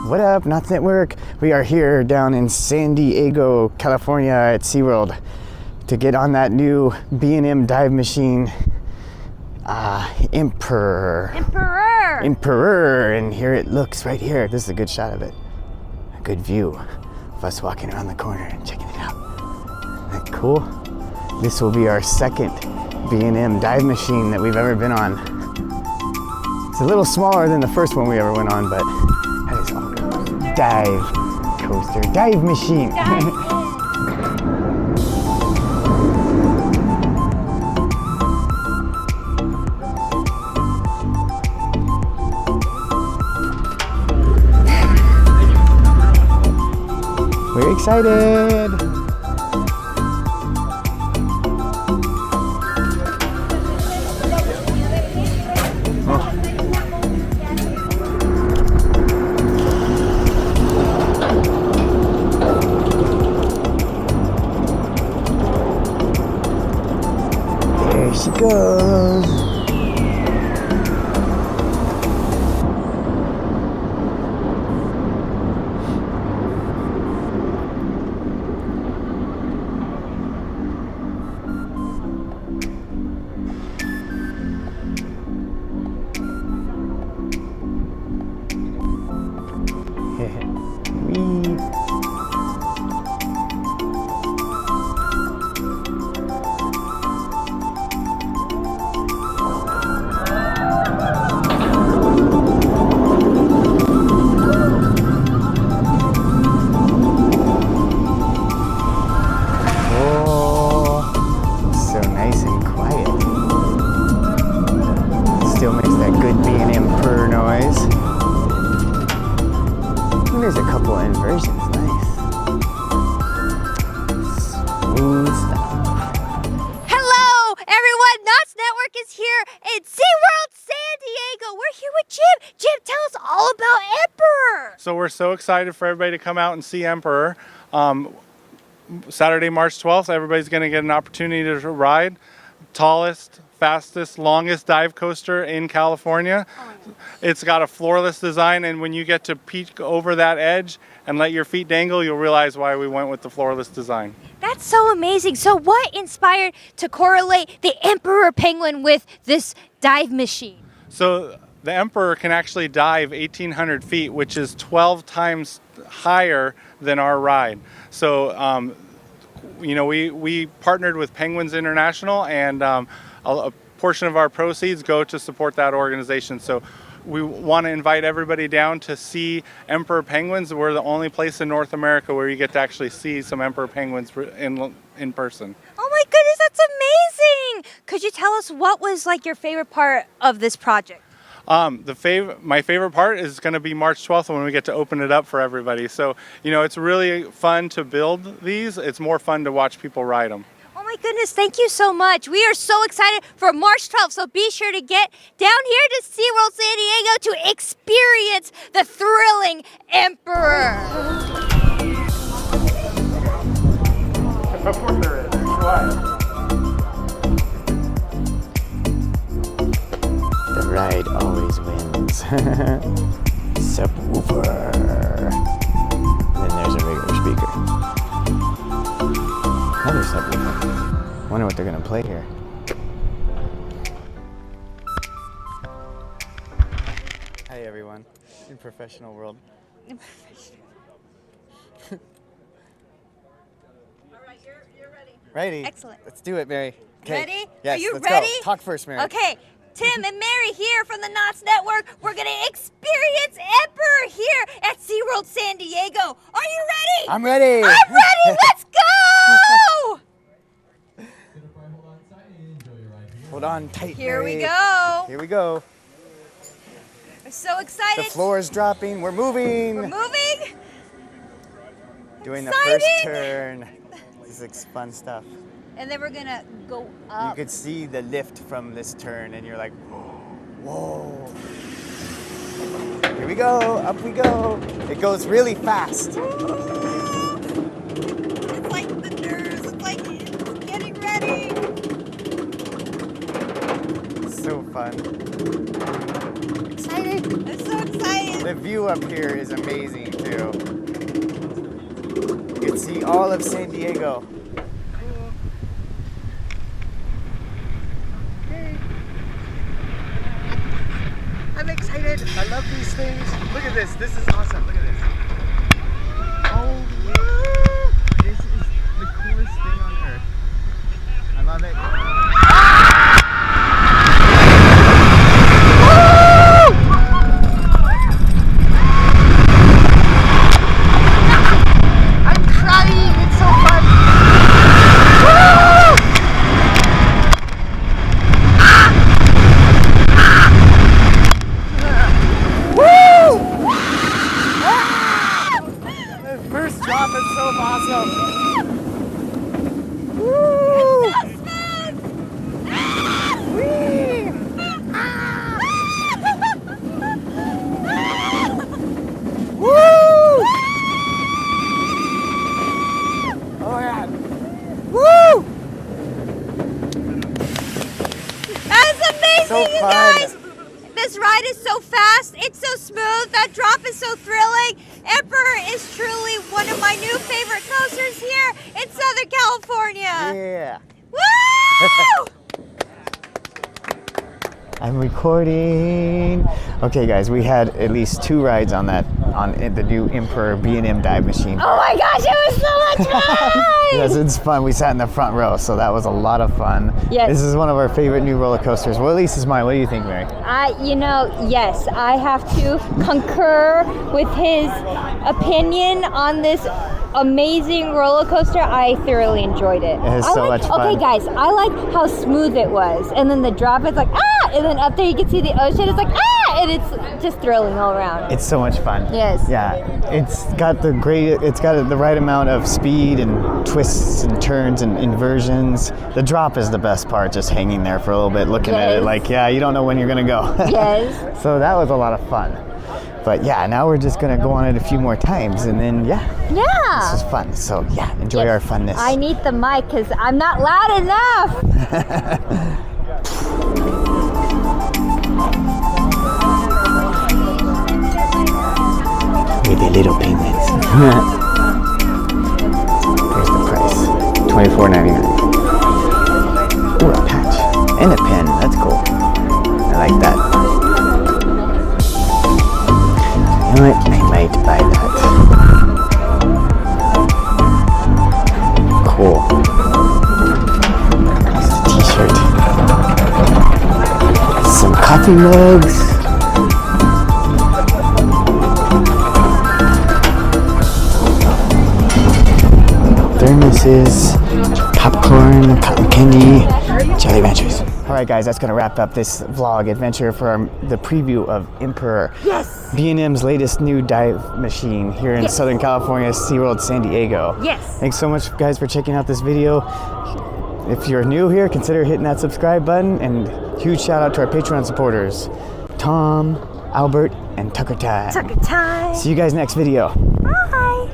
What up, Knots Network? We are here down in San Diego, California at SeaWorld to get on that new B&M dive machine, Emperor. And here it looks right here. This is a good shot of it. A good view of us walking around the corner and checking it out. Isn't that cool? This will be our second B&M dive machine that we've ever been on. It's a little smaller than the first one we ever went on, but that is all. Dive coaster, dive machine. We're excited. There she goes. Still makes that good B&M purr noise. And there's a couple of inversions, nice. Smooth stuff. Hello, everyone. Knots Network is here at SeaWorld San Diego. We're here with Jim. Jim, tell us all about Emperor. So we're so excited for everybody to come out and see Emperor. Saturday, March 12th, everybody's going to get an opportunity to ride. Tallest, fastest, longest dive coaster in California. It's got a floorless design, and when you get to peek over that edge and let your feet dangle, you'll realize why we went with the floorless design. That's so amazing. So what inspired to correlate the Emperor penguin with this dive machine? So the Emperor can actually dive 1,800 feet, which is 12 times higher than our ride. So, you know, we partnered with Penguins International, and a portion of our proceeds go to support that organization. So we want to invite everybody down to see Emperor penguins. We're the only place in North America where you get to actually see some Emperor penguins in person. Oh my goodness, that's amazing. Could you tell us what was like your favorite part of this project? My favorite part is going to be March 12th when we get to open it up for everybody. So, you know, it's really fun to build these. It's more fun to watch people ride them. Oh my goodness, thank you so much. We are so excited for March 12th, so be sure to get down here to SeaWorld San Diego to experience the thrilling Emperor. Of course there is. Why? The ride always wins. Subwoofer. And then there's a regular speaker. Another subwoofer. Wonder what they're gonna play here. Hi everyone, in professional world. All right, you're ready. Ready? Excellent. Let's do it, Mary. Okay. Ready? Yes, Are you let's ready? Go. Talk first, Mary. Okay, Tim and Mary here from the Knots Network. We're gonna experience Emperor here at SeaWorld San Diego. Are you ready? I'm ready. I'm ready. Let's go! Hold on tight, Here Mary. we go. Here we go. I'm so excited. The floor is dropping. We're moving. We're moving. Doing Exciting. the first turn. This is fun stuff. And then we're gonna go You up. could see the lift from this turn, and you're like, whoa. Here we go. Up we go. It goes really fast. It's like the nerves. It's like getting ready. So fun. Excited. I'm so excited. The view up here is amazing too. You can see all of San Diego. I'm excited. I love these things. Look at this. This is awesome. Look at this. Oh, this is the coolest thing on earth. I love it. I'm crying. It's so fun. First drop is so awesome. Woo! Whee! Woo! Oh my God. Woo! That's amazing, So you fun. guys. This ride is so fast. It's so smooth. That drop is so thrilling. Emperor is truly one of my new favorite coasters here in Southern California. Yeah. Woo! I'm recording. Okay, guys, we had at least 2 rides on the new Emperor B&M dive machine. Oh my gosh, it was so much fun! Yes, it's fun. We sat in the front row, so that was a lot of fun. Yes. This is one of our favorite new roller coasters. Well, at least it's mine. What do you think, Mary? Yes, I have to concur with his opinion on this amazing roller coaster. I thoroughly enjoyed it. It is so much fun. Okay, guys, I like how smooth it was, and then the drop is like and then up there you can see the ocean. It's like and it's just thrilling all around. It's so much fun. Yes. Yeah, it's got the right amount of speed and twists and turns and inversions. The drop is the best part, just hanging there for a little bit, looking at it like, yeah, you don't know when you're gonna go. Yes. So that was a lot of fun. But yeah, now we're just gonna go on it a few more times, and then Yeah. this is fun. So yeah, enjoy our funness. I need the mic because I'm not loud enough. With the little penguins. Here's the price, $24.99. Ooh, a patch and a pen. That's cool. I like that. You know what? I might buy that. Cool. It's a t-shirt. Some coffee mugs. Thermoses, popcorn, cotton candy, Jolly Ranchers. All right, guys, that's gonna wrap up this vlog adventure for the preview of Emperor. Yes. B&M's latest new dive machine here in Southern California, SeaWorld San Diego. Yes. Thanks so much, guys, for checking out this video. If you're new here, consider hitting that subscribe button, and huge shout out to our Patreon supporters, Tom, Albert, and Tucker Time. Tucker time. See you guys next video. Bye.